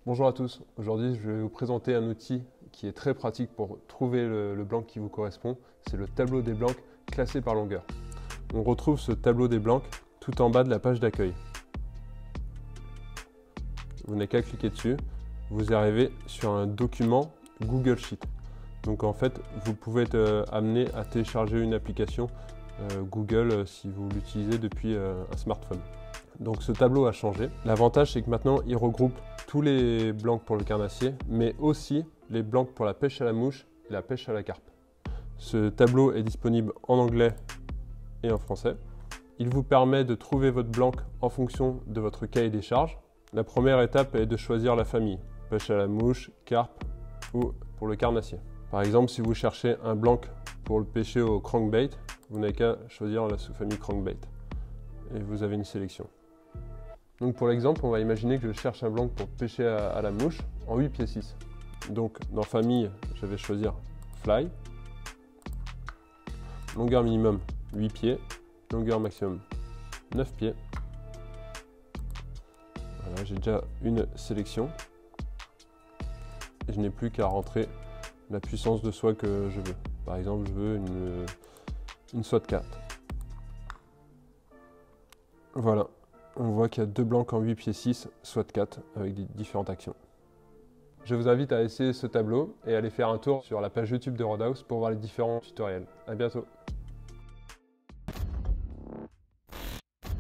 Bonjour à tous, aujourd'hui je vais vous présenter un outil qui est très pratique pour trouver le blanc qui vous correspond. C'est le tableau des blancs classé par longueur. On retrouve ce tableau des blancs tout en bas de la page d'accueil. Vous n'avez qu'à cliquer dessus, vous arrivez sur un document Google Sheet. Donc en fait, vous pouvez être amené à télécharger une application Google si vous l'utilisez depuis un smartphone. Donc ce tableau a changé. L'avantage, c'est que maintenant, il regroupe tous les blancs pour le carnassier, mais aussi les blancs pour la pêche à la mouche et la pêche à la carpe. Ce tableau est disponible en anglais et en français. Il vous permet de trouver votre blanc en fonction de votre cahier des charges. La première étape est de choisir la famille, pêche à la mouche, carpe ou pour le carnassier. Par exemple, si vous cherchez un blanc pour le pêcher au crankbait, vous n'avez qu'à choisir la sous-famille crankbait et vous avez une sélection. Donc pour l'exemple, on va imaginer que je cherche un blanc pour pêcher à la mouche en 8 pieds 6. Donc dans famille, je vais choisir fly. Longueur minimum 8 pieds, longueur maximum 9 pieds. Voilà, j'ai déjà une sélection. Et je n'ai plus qu'à rentrer la puissance de soie que je veux. Par exemple, je veux une soie de 4. Voilà. On voit qu'il y a deux blancs en 8 pieds 6, soit de 4, avec des différentes actions. Je vous invite à essayer ce tableau et à aller faire un tour sur la page YouTube de Roadhouse pour voir les différents tutoriels. À bientôt.